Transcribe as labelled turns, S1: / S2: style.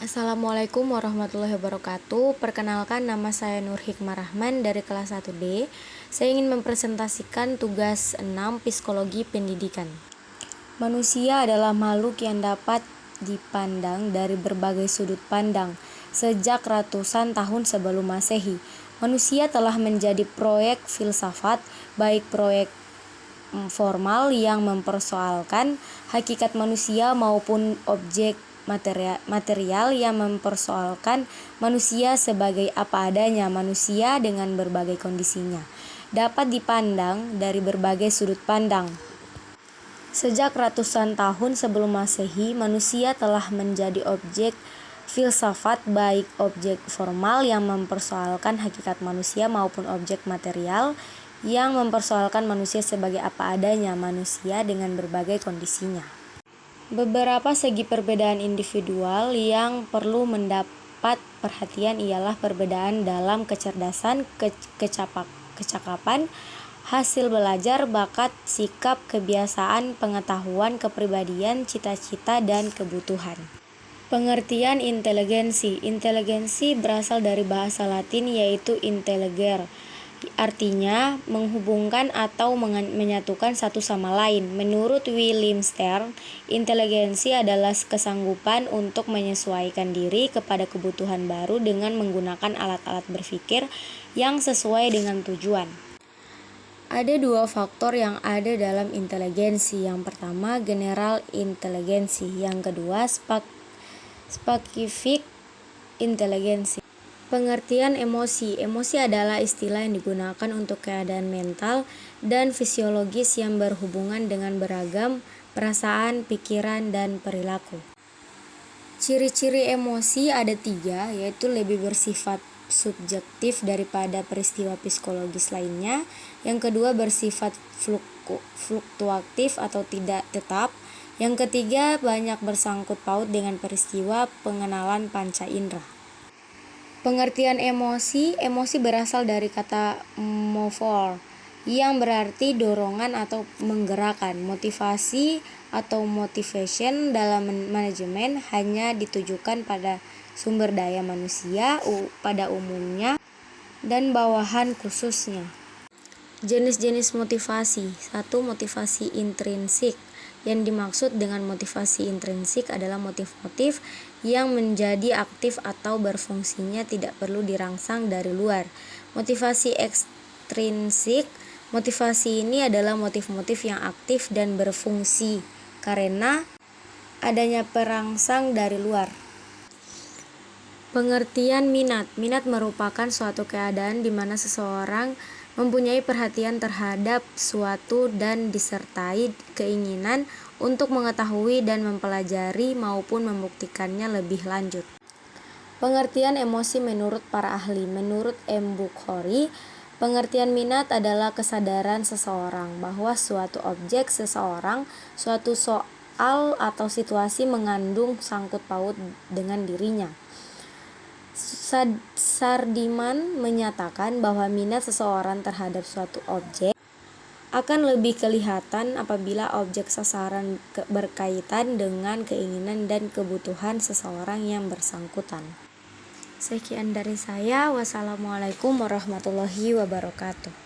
S1: Assalamualaikum warahmatullahi wabarakatuh. Perkenalkan, nama saya Nur Hikmah Rahman dari kelas 1D. Saya ingin mempresentasikan tugas 6 Psikologi Pendidikan. Manusia adalah makhluk yang dapat dipandang dari berbagai sudut pandang. Sejak ratusan tahun sebelum Masehi, manusia telah menjadi proyek filsafat, baik proyek formal yang mempersoalkan hakikat manusia maupun objek material yang mempersoalkan manusia sebagai apa adanya. Manusia dengan berbagai kondisinya dapat dipandang dari berbagai sudut pandang. Sejak ratusan tahun sebelum Masehi, manusia telah menjadi objek filsafat, baik objek formal yang mempersoalkan hakikat manusia maupun objek material yang mempersoalkan manusia sebagai apa adanya. Manusia dengan berbagai kondisinya. Beberapa segi perbedaan individual yang perlu mendapat perhatian ialah perbedaan dalam kecerdasan, kecakapan, hasil belajar, bakat, sikap, kebiasaan, pengetahuan, kepribadian, cita-cita, dan kebutuhan. Pengertian inteligensi. Inteligensi berasal dari bahasa Latin yaitu intelligere. Artinya menghubungkan atau menyatukan satu sama lain. Menurut William Stern, inteligensi adalah kesanggupan untuk menyesuaikan diri kepada kebutuhan baru dengan menggunakan alat-alat berpikir yang sesuai dengan tujuan. Ada dua faktor yang ada dalam inteligensi. Yang pertama, general inteligensi. Yang kedua, spesifik inteligensi. Pengertian emosi. Emosi adalah istilah yang digunakan untuk keadaan mental dan fisiologis yang berhubungan dengan beragam perasaan, pikiran, dan perilaku. Ciri-ciri emosi ada 3, yaitu lebih bersifat subjektif daripada peristiwa psikologis lainnya. Yang kedua, bersifat fluktuatif atau tidak tetap. Yang ketiga, banyak bersangkut paut dengan peristiwa pengenalan panca indera. Pengertian emosi. Emosi berasal dari kata movere yang berarti dorongan atau menggerakkan. Motivasi atau motivation dalam manajemen hanya ditujukan pada sumber daya manusia pada umumnya dan bawahan khususnya. Jenis-jenis motivasi. 1. Motivasi intrinsik. Yang dimaksud dengan motivasi intrinsik adalah motif-motif yang menjadi aktif atau berfungsinya tidak perlu dirangsang dari luar. Motivasi ekstrinsik. Motivasi ini adalah motif-motif yang aktif dan berfungsi karena adanya perangsang dari luar. Pengertian minat. Minat merupakan suatu keadaan di mana seseorang mempunyai perhatian terhadap suatu dan disertai keinginan untuk mengetahui dan mempelajari maupun membuktikannya lebih lanjut. Pengertian emosi menurut para ahli. Menurut M. Bukhari, pengertian minat adalah kesadaran seseorang bahwa suatu objek seseorang, suatu soal atau situasi mengandung sangkut paut dengan dirinya. Sardiman menyatakan bahwa minat seseorang terhadap suatu objek akan lebih kelihatan apabila objek sasaran berkaitan dengan keinginan dan kebutuhan seseorang yang bersangkutan. Sekian dari saya. Wassalamualaikum warahmatullahi wabarakatuh.